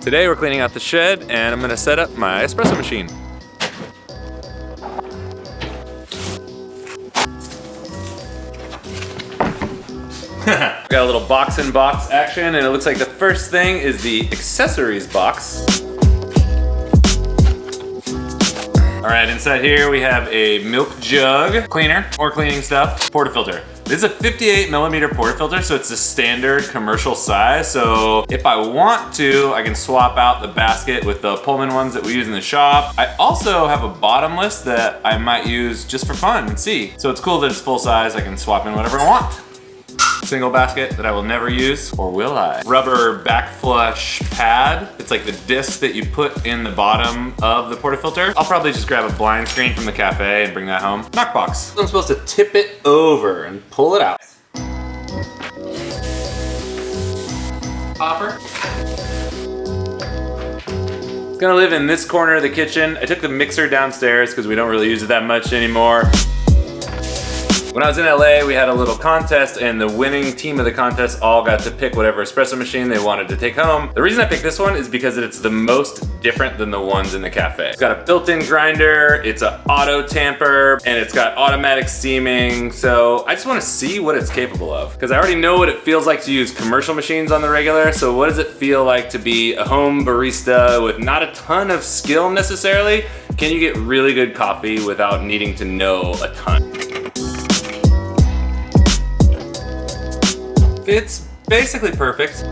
Today we're cleaning out the shed and I'm gonna set up my espresso machine. Got a little box in box action, and it looks like the first thing is the accessories box. All right, inside here we have a milk jug cleaner, more cleaning stuff, portafilter. This is a 58mm portafilter, so it's a standard commercial size. So if I want to, I can swap out the basket with the Pullman ones that we use in the shop. I also have a bottomless that I might use just for fun and see. So it's cool that it's full size. I can swap in whatever I want. Single basket that I will never use, or will I? Rubber back flush pad. It's like the disc that you put in the bottom of the portafilter. I'll probably just grab a blind screen from the cafe and bring that home. Knockbox. I'm supposed to tip it over and pull it out. Popper. It's gonna live in this corner of the kitchen. I took the mixer downstairs because we don't really use it that much anymore. When I was in LA, we had a little contest, and the winning team of the contest all got to pick whatever espresso machine they wanted to take home. The reason I picked this one is because it's the most different than the ones in the cafe. It's got a built-in grinder, it's an auto tamper, and it's got automatic steaming. So I just want to see what it's capable of, because I already know what it feels like to use commercial machines on the regular. So what does it feel like to be a home barista with not a ton of skill necessarily? Can you get really good coffee without needing to know a ton? It's basically perfect.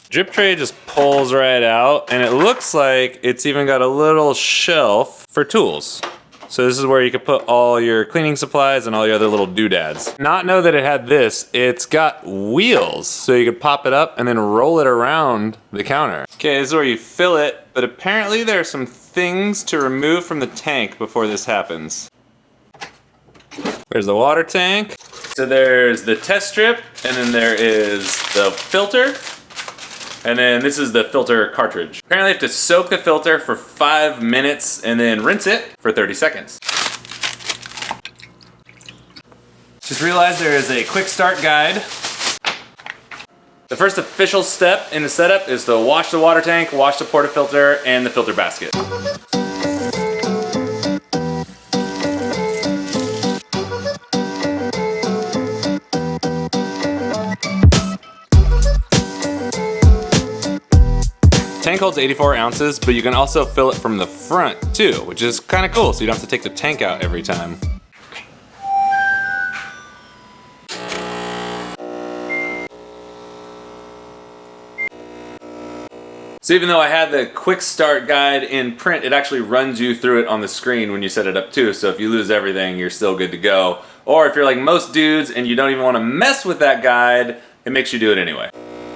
Drip tray just pulls right out, and it looks like it's even got a little shelf for tools. So this is where you could put all your cleaning supplies and all your other little doodads. Not know that it had this. It's got wheels, so you could pop it up and then roll it around the counter. Okay, this is where you fill it, but apparently there are some things to remove from the tank before this happens. There's the water tank. So there's the test strip, and then there is the filter. And then this is the filter cartridge. Apparently you have to soak the filter for 5 minutes and then rinse it for 30 seconds. Just realized there is a quick start guide. The first official step in the setup is to wash the water tank, wash the portafilter, and the filter basket. Tank holds 84 ounces, but you can also fill it from the front too, which is kind of cool, so you don't have to take the tank out every time. So even though I had the quick start guide in print, it actually runs you through it on the screen when you set it up too. So if you lose everything, you're still good to go. Or if you're like most dudes and you don't even want to mess with that guide, it makes you do it anyway.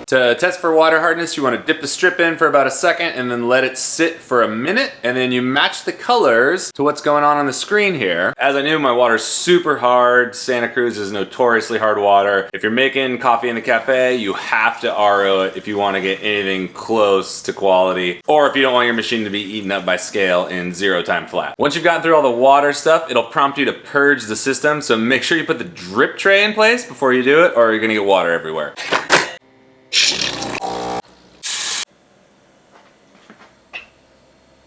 To test for water hardness, you want to dip the strip in for about a second and then let it sit for a minute, and then you match the colors to what's going on the screen here. As I knew, my water's super hard. Santa Cruz is notoriously hard water. If you're making coffee in the cafe, you have to RO it if you want to get anything close to quality, or if you don't want your machine to be eaten up by scale in 0 time flat. Once you've gotten through all the water stuff, it'll prompt you to purge the system, so make sure you put the drip tray in place before you do it, or you're gonna get water everywhere.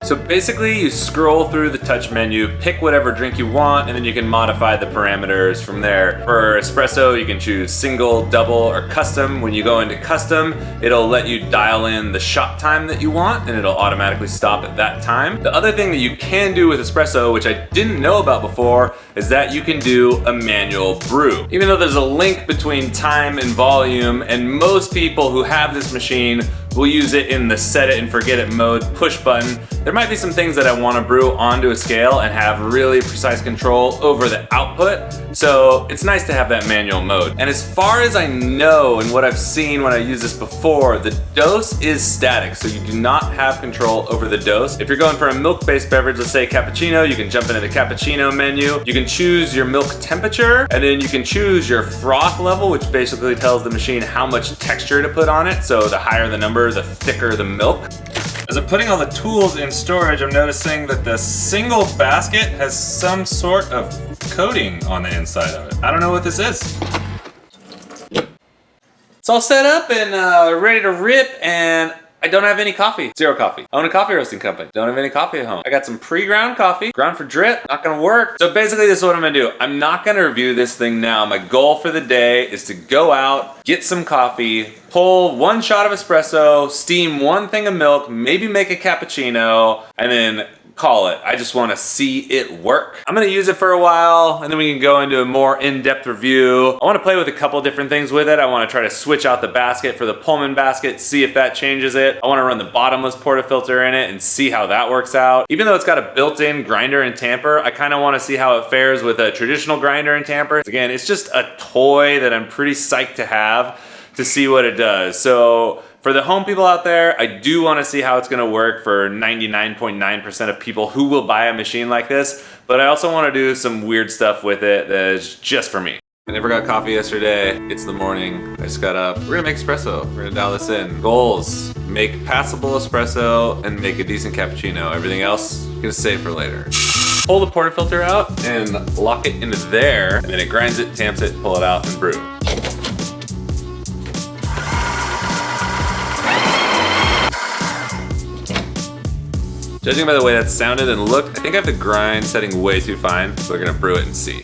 So basically you scroll through the touch menu, pick whatever drink you want, and then you can modify the parameters from there. For espresso, you can choose single, double, or custom. When you go into custom, it'll let you dial in the shot time that you want, and it'll automatically stop at that time. The other thing that you can do with espresso, which I didn't know about before, is that you can do a manual brew. Even though there's a link between time and volume, and most people who have this machine will use it in the set it and forget it mode push button, there might be some things that I want to brew onto a scale and have really precise control over the output, so it's nice to have that manual mode. And as far as I know and what I've seen when I used this before, the dose is static, so you do not have control over the dose. If you're going for a milk-based beverage, let's say cappuccino, you can jump into the cappuccino menu. You can choose your milk temperature, and then you can choose your froth level, which basically tells the machine how much texture to put on it. So the higher the number, the thicker the milk. As I'm putting all the tools in storage, I'm noticing that the single basket has some sort of coating on the inside of it. I don't know what this is. It's all set up and ready to rip, and I don't have any coffee. Zero coffee. I own a coffee roasting company. Don't have any coffee at home. I got some pre-ground coffee. Ground for drip. Not gonna work. So basically this is what I'm gonna do. I'm not gonna review this thing now. My goal for the day is to go out, get some coffee, pull 1 shot of espresso, steam 1 thing of milk, maybe make a cappuccino, and then call it. I just want to see it work. I'm going to use it for a while and then we can go into a more in-depth review. I want to play with a couple different things with it. I want to try to switch out the basket for the Pullman basket, see if that changes it. I want to run the bottomless portafilter in it and see how that works out. Even though it's got a built-in grinder and tamper, I kind of want to see how it fares with a traditional grinder and tamper. Again, it's just a toy that I'm pretty psyched to have to see what it does. So for the home people out there, I do want to see how it's going to work for 99.9% of people who will buy a machine like this, but I also want to do some weird stuff with it that is just for me. I never got coffee yesterday. It's the morning. I just got up. We're gonna make espresso. We're gonna dial this in. Goals: make passable espresso and make a decent cappuccino. Everything else, I'm gonna save for later. Pull the portafilter out and lock it into there, and then it grinds it, tamps it, pull it out, and brew. Judging by the way that sounded and looked, I think I have the grind setting way too fine, so we're gonna brew it and see.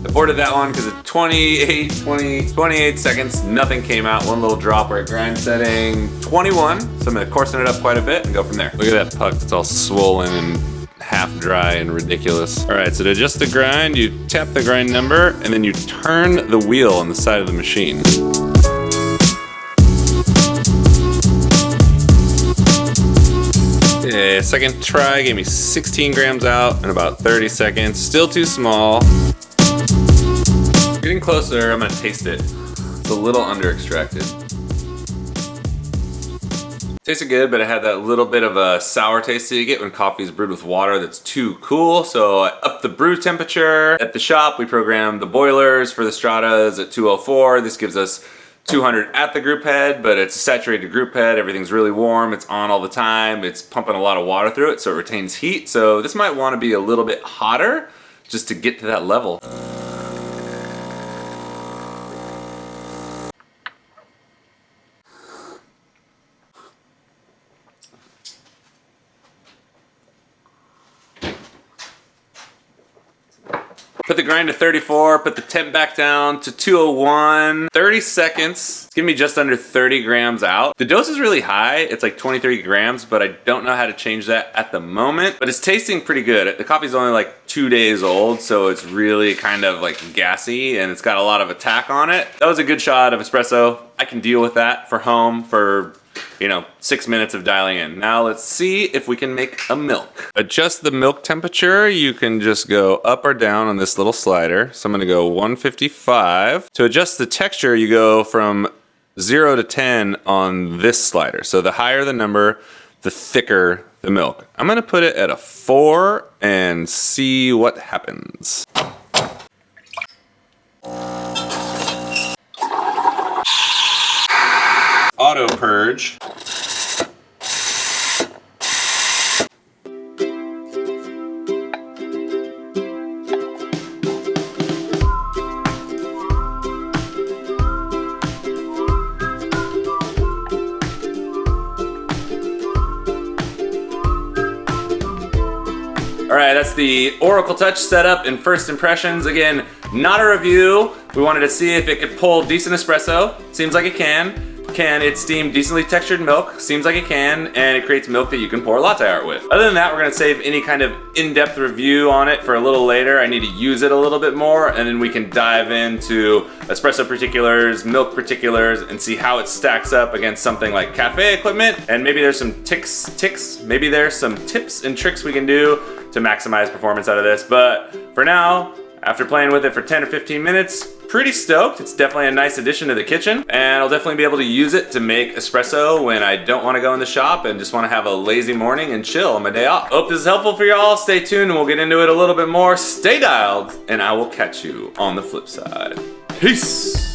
Aborted that one because at 28 seconds, nothing came out. 1 little drop. We're at grind setting 21, so I'm gonna coarsen it up quite a bit and go from there. Look at that puck, it's all swollen and half dry and ridiculous. All right, so to adjust the grind, you tap the grind number and then you turn the wheel on the side of the machine. Yeah, second try gave me 16 grams out in about 30 seconds. Still too small. Getting closer, I'm gonna taste it. It's a little under extracted. Tasted good, but it had that little bit of a sour taste that you get when coffee is brewed with water that's too cool. So I upped the brew temperature. At the shop, we programmed the boilers for the Stratas at 204. This gives us 200 at the group head, but it's a saturated group head. Everything's really warm. It's on all the time. It's pumping a lot of water through it, so it retains heat. So this might want to be a little bit hotter just to get to that level. Put the grind to 34, put the temp back down to 201. 30 seconds, it's giving me just under 30 grams out. The dose is really high, it's like 23 grams, but I don't know how to change that at the moment. But it's tasting pretty good. The coffee's only like 2 days old, so it's really kind of like gassy and it's got a lot of attack on it. That was a good shot of espresso. I can deal with that for home for 6 minutes of dialing in. Now let's see if we can make a milk. Adjust the milk temperature. You can just go up or down on this little slider. So I'm gonna go 155. To adjust the texture, you go from 0 to 10 on this slider. So the higher the number, the thicker the milk. I'm gonna put it at a 4 and see what happens. Auto purge. All right, that's the Oracle Touch setup and first impressions. Again, not a review. We wanted to see if it could pull decent espresso. Seems like it can. Can it steam decently textured milk? Seems like it can, and it creates milk that you can pour latte art with. Other than that, we're gonna save any kind of in-depth review on it for a little later. I need to use it a little bit more, and then we can dive into espresso particulars, milk particulars, and see how it stacks up against something like cafe equipment. And maybe there's some maybe there's some tips and tricks we can do to maximize performance out of this. But for now, after playing with it for 10 or 15 minutes, pretty stoked. It's definitely a nice addition to the kitchen, and I'll definitely be able to use it to make espresso when I don't want to go in the shop and just want to have a lazy morning and chill on my day off. Hope this is helpful for y'all. Stay tuned and we'll get into it a little bit more. Stay dialed, and I will catch you on the flip side. Peace.